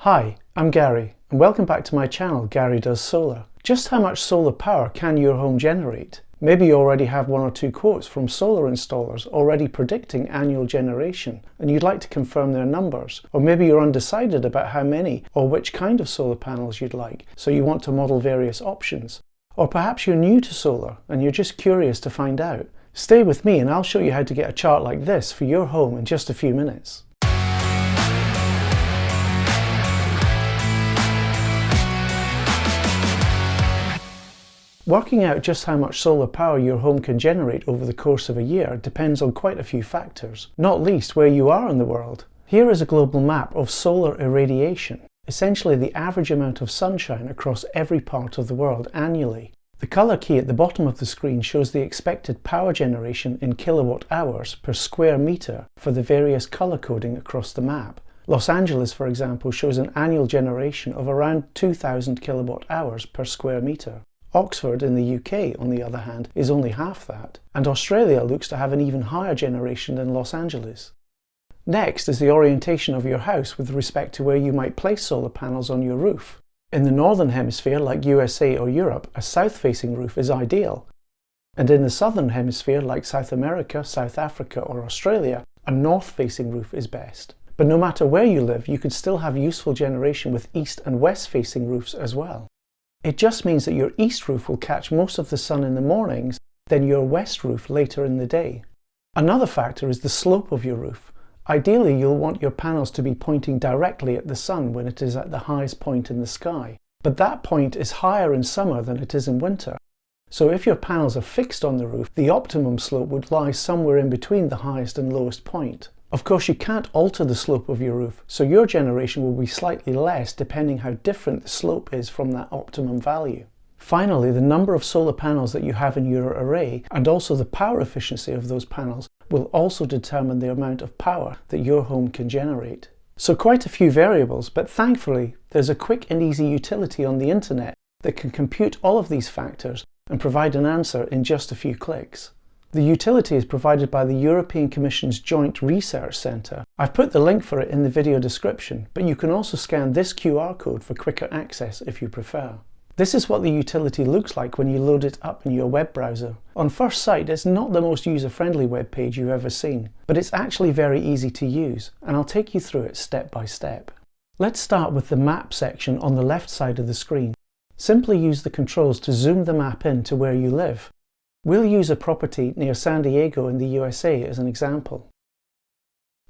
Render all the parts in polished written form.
Hi, I'm Gary, and welcome back to my channel, Gary Does Solar. Just how much solar power can your home generate? Maybe you already have one or two quotes from solar installers already predicting annual generation, and you'd like to confirm their numbers. Or maybe you're undecided about how many or which kind of solar panels you'd like, so you want to model various options. Or perhaps you're new to solar, and you're just curious to find out. Stay with me and I'll show you how to get a chart like this for your home in just a few minutes. Working out just how much solar power your home can generate over the course of a year depends on quite a few factors, not least where you are in the world. Here is a global map of solar irradiation, essentially the average amount of sunshine across every part of the world annually. The colour key at the bottom of the screen shows the expected power generation in kilowatt hours per square metre for the various colour coding across the map. Los Angeles, for example, shows an annual generation of around 2,000 kilowatt hours per square metre. Oxford in the UK, on the other hand, is only half that, and Australia looks to have an even higher generation than Los Angeles. Next is the orientation of your house with respect to where you might place solar panels on your roof. In the Northern Hemisphere, like USA or Europe, a south-facing roof is ideal, and in the Southern Hemisphere, like South America, South Africa or Australia, a north-facing roof is best. But no matter where you live, you could still have useful generation with east and west-facing roofs as well. It just means that your east roof will catch most of the sun in the mornings, then your west roof later in the day. Another factor is the slope of your roof. Ideally, you'll want your panels to be pointing directly at the sun when it is at the highest point in the sky. But that point is higher in summer than it is in winter. So if your panels are fixed on the roof, the optimum slope would lie somewhere in between the highest and lowest point. Of course, you can't alter the slope of your roof, so your generation will be slightly less depending how different the slope is from that optimum value. Finally, the number of solar panels that you have in your array and also the power efficiency of those panels will also determine the amount of power that your home can generate. So quite a few variables, but thankfully there's a quick and easy utility on the internet that can compute all of these factors and provide an answer in just a few clicks. The utility is provided by the European Commission's Joint Research Centre. I've put the link for it in the video description, but you can also scan this QR code for quicker access if you prefer. This is what the utility looks like when you load it up in your web browser. On first sight, it's not the most user-friendly web page you've ever seen, but it's actually very easy to use, and I'll take you through it step by step. Let's start with the map section on the left side of the screen. Simply use the controls to zoom the map in to where you live. We'll use a property near San Diego in the USA as an example.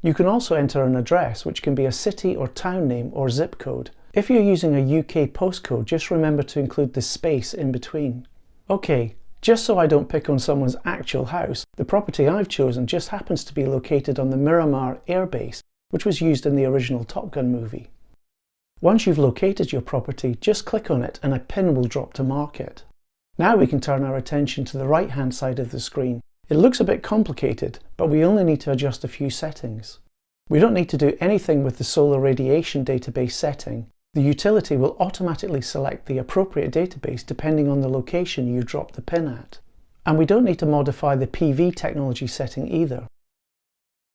You can also enter an address, which can be a city or town name or zip code. If you're using a UK postcode, just remember to include the space in between. Okay, just so I don't pick on someone's actual house, the property I've chosen just happens to be located on the Miramar Air Base, which was used in the original Top Gun movie. Once you've located your property, just click on it and a pin will drop to mark it. Now we can turn our attention to the right-hand side of the screen. It looks a bit complicated, but we only need to adjust a few settings. We don't need to do anything with the solar radiation database setting. The utility will automatically select the appropriate database depending on the location you drop the pin at. And we don't need to modify the PV technology setting either.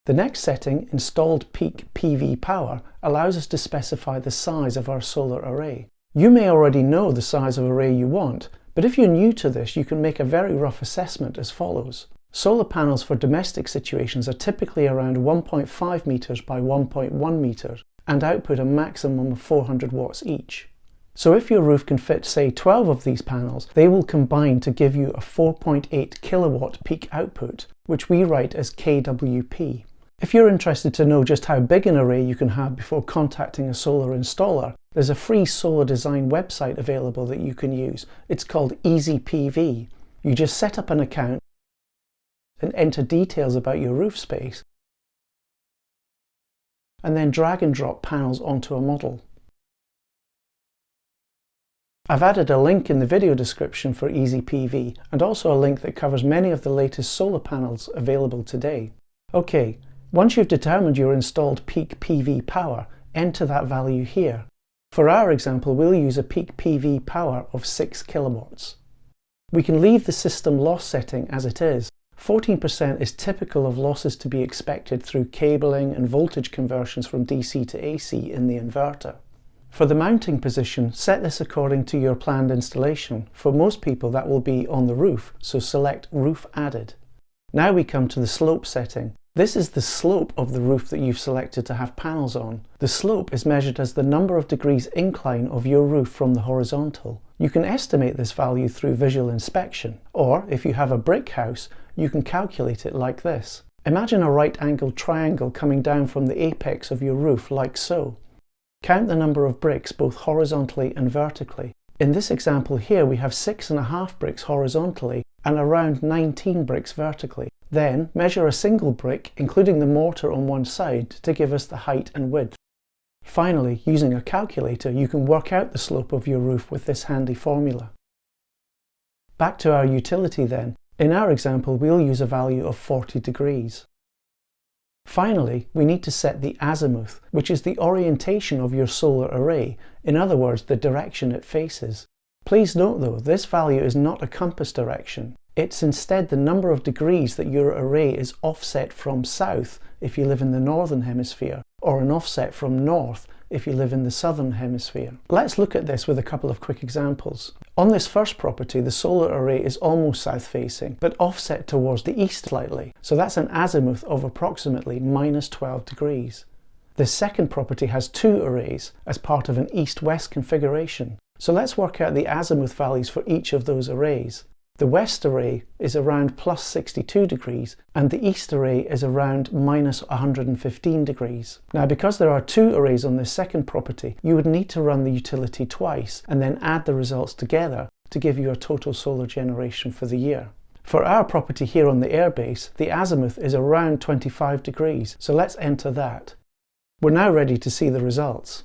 The next setting, Installed Peak PV Power, allows us to specify the size of our solar array. You may already know the size of array you want, but if you're new to this, you can make a very rough assessment as follows. Solar panels for domestic situations are typically around 1.5 meters by 1.1 meters and output a maximum of 400 watts each. So if your roof can fit, say, 12 of these panels, they will combine to give you a 4.8 kilowatt peak output, which we write as kWp. If you're interested to know just how big an array you can have before contacting a solar installer, there's a free solar design website available that you can use. It's called EasyPV. You just set up an account and enter details about your roof space, and then drag and drop panels onto a model. I've added a link in the video description for EasyPV and also a link that covers many of the latest solar panels available today. Okay. Once you've determined your installed peak PV power, enter that value here. For our example, we'll use a peak PV power of 6 kilowatts. We can leave the system loss setting as it is. 14% is typical of losses to be expected through cabling and voltage conversions from DC to AC in the inverter. For the mounting position, set this according to your planned installation. For most people that will be on the roof, so select Roof Added. Now we come to the slope setting. This is the slope of the roof that you've selected to have panels on. The slope is measured as the number of degrees incline of your roof from the horizontal. You can estimate this value through visual inspection, or if you have a brick house, you can calculate it like this. Imagine a right-angled triangle coming down from the apex of your roof like so. Count the number of bricks both horizontally and vertically. In this example here we have 6.5 bricks horizontally and around 19 bricks vertically. Then measure a single brick, including the mortar on one side, to give us the height and width. Finally, using a calculator, you can work out the slope of your roof with this handy formula. Back to our utility then. In our example, we'll use a value of 40 degrees. Finally, we need to set the azimuth, which is the orientation of your solar array, in other words, the direction it faces. Please note though, this value is not a compass direction. It's instead the number of degrees that your array is offset from south if you live in the northern hemisphere, or an offset from north if you live in the southern hemisphere. Let's look at this with a couple of quick examples. On this first property, the solar array is almost south facing, but offset towards the east slightly, so that's an azimuth of approximately -12 degrees. The second property has two arrays as part of an east-west configuration, so let's work out the azimuth values for each of those arrays. The west array is around +62 degrees and the east array is around -115 degrees. Now because there are two arrays on this second property, you would need to run the utility twice and then add the results together to give you a total solar generation for the year. For our property here on the airbase, the azimuth is around 25 degrees, so let's enter that. We're now ready to see the results.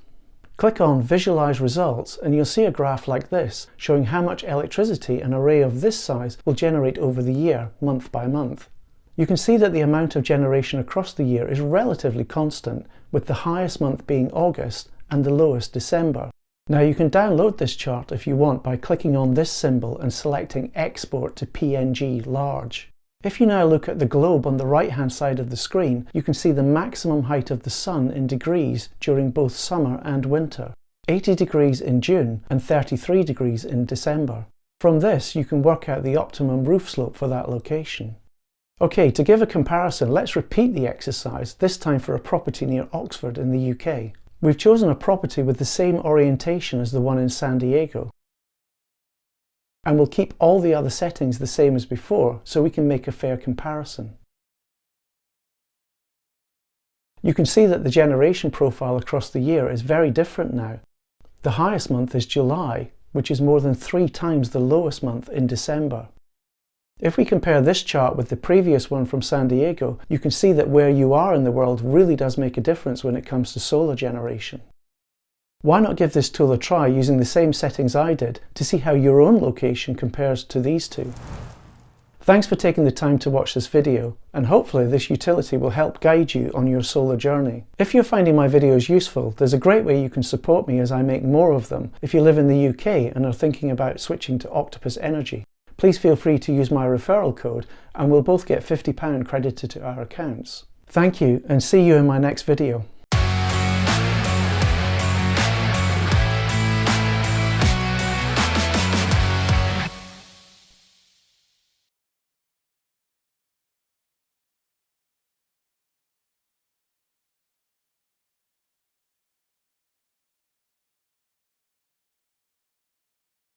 Click on Visualize Results and you'll see a graph like this, showing how much electricity an array of this size will generate over the year, month by month. You can see that the amount of generation across the year is relatively constant, with the highest month being August and the lowest December. Now you can download this chart if you want by clicking on this symbol and selecting Export to PNG Large. If you now look at the globe on the right hand side of the screen, you can see the maximum height of the sun in degrees during both summer and winter. 80 degrees in June and 33 degrees in December. From this you can work out the optimum roof slope for that location. Okay, to give a comparison, let's repeat the exercise, this time for a property near Oxford in the UK. We've chosen a property with the same orientation as the one in San Diego. And we'll keep all the other settings the same as before so we can make a fair comparison. You can see that the generation profile across the year is very different now. The highest month is July, which is more than 3 times the lowest month in December. If we compare this chart with the previous one from San Diego, you can see that where you are in the world really does make a difference when it comes to solar generation. Why not give this tool a try using the same settings I did to see how your own location compares to these two? Thanks for taking the time to watch this video, and hopefully this utility will help guide you on your solar journey. If you're finding my videos useful, there's a great way you can support me as I make more of them. If you live in the UK and are thinking about switching to Octopus Energy, please feel free to use my referral code and we'll both get £50 credited to our accounts. Thank you and see you in my next video.